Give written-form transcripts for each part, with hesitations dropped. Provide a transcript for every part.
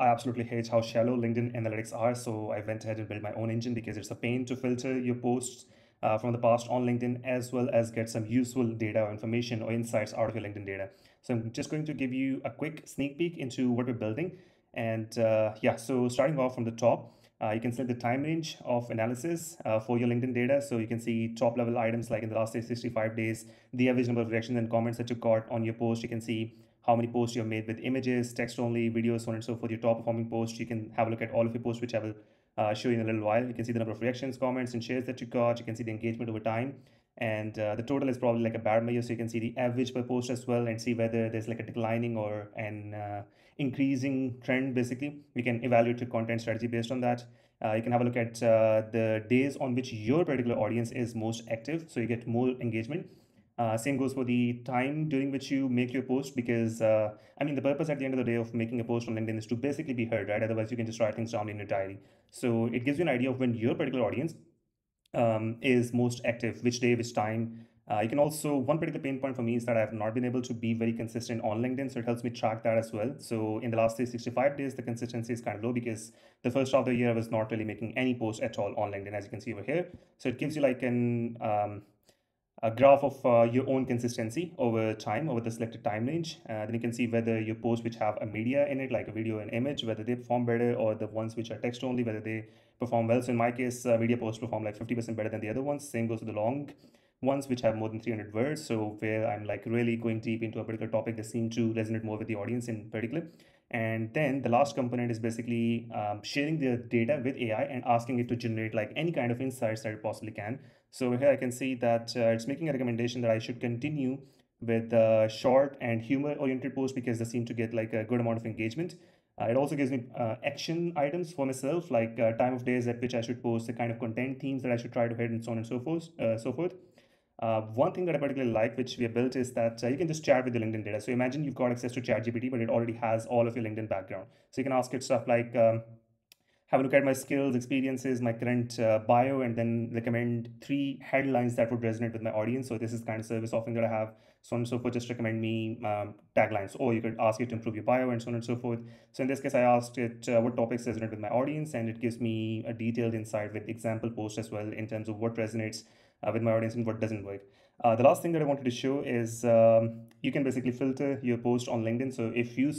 I absolutely hate how shallow LinkedIn analytics are, so I went ahead and built my own engine because it's a pain to filter your posts from the past on LinkedIn, as well as get some useful data or information or insights out of your LinkedIn data. So I'm just going to give you a quick sneak peek into what we're building. And yeah, so starting off from the top, you can set the time range of analysis for your LinkedIn data. So you can see top level items like in the last say 65 days, the average number of reactions and comments that you got on your post. You can see how many posts you've made with images, text only, videos, so on and so forth, your top performing posts. You can have a look at all of your posts, which I will show you in a little while. You can see the number of reactions, comments, and shares that you got. You can see the engagement over time. And the total is probably like a bad measure. So you can see the average per post as well and see whether there's like a declining or an increasing trend, basically. You can evaluate your content strategy based on that. You can have a look at the days on which your particular audience is most active. So you get more engagement. Same goes for the time during which you make your post, because I mean, the purpose at the end of the day of making a post on LinkedIn is to basically be heard, right? Otherwise, you can just write things down in your diary. So it gives you an idea of when your particular audience is most active, which day, which time. You can also, one particular pain point for me is that I have not been able to be very consistent on LinkedIn. So it helps me track that as well. So in the last 365 days, the consistency is kind of low because the first half of the year I was not really making any posts at all on LinkedIn, as you can see over here. So it gives you like a graph of your own consistency over time, over the selected time range. Then you can see whether your posts which have a media in it, like a video and image, whether they perform better, or the ones which are text only, whether they perform well. So in my case, media posts perform like 50% better than the other ones. Same goes to the long ones which have more than 300 words. So where I'm like really going deep into a particular topic, they seem to resonate more with the audience in particular. And then the last component is basically sharing the data with AI and asking it to generate like any kind of insights that it possibly can. So here I can see that it's making a recommendation that I should continue with short and humor oriented posts because they seem to get like a good amount of engagement. It also gives me action items for myself, like time of days at which I should post, the kind of content themes that I should try to hit, and so on and so forth. One thing that I particularly like, which we have built, is that you can just chat with the LinkedIn data. So imagine you've got access to ChatGPT, but it already has all of your LinkedIn background. So you can ask it stuff like, have a look at my skills, experiences, my current bio, and then recommend 3 headlines that would resonate with my audience. So this is the kind of service offering that I have. So on and so forth, just recommend me taglines, or you could ask it to improve your bio and so on and so forth. So in this case, I asked it what topics resonate with my audience, and it gives me a detailed insight with example posts as well in terms of what resonates with my audience and what doesn't work. The last thing that I wanted to show is you can basically filter your post on LinkedIn. So if you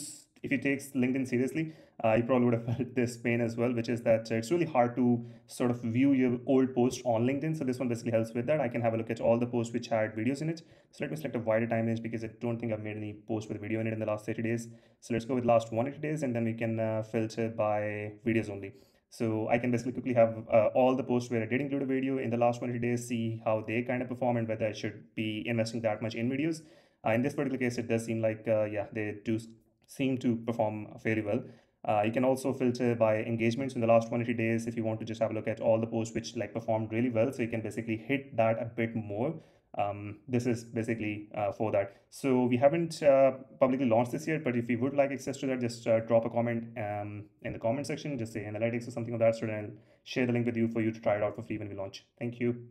take LinkedIn seriously, you probably would have felt this pain as well, which is that it's really hard to sort of view your old post on LinkedIn. So this one basically helps with that. I can have a look at all the posts which had videos in it. So let me select a wider time range because I don't think I've made any post with video in it in the last 30 days. So let's go with last 180 days, and then we can filter by videos only. So I can basically quickly have all the posts where I did include a video in the last 180 days, see how they kind of perform and whether I should be investing that much in videos. In this particular case, it does seem like, yeah, they do seem to perform fairly well. You can also filter by engagements in the last 180 days if you want to just have a look at all the posts which like performed really well. So you can basically hit that a bit more. This is basically for that. So we haven't publicly launched this yet, but if you would like access to that, just drop a comment in the comment section, just say analytics or something of that sort, and I'll share the link with you for you to try it out for free when we launch. Thank you.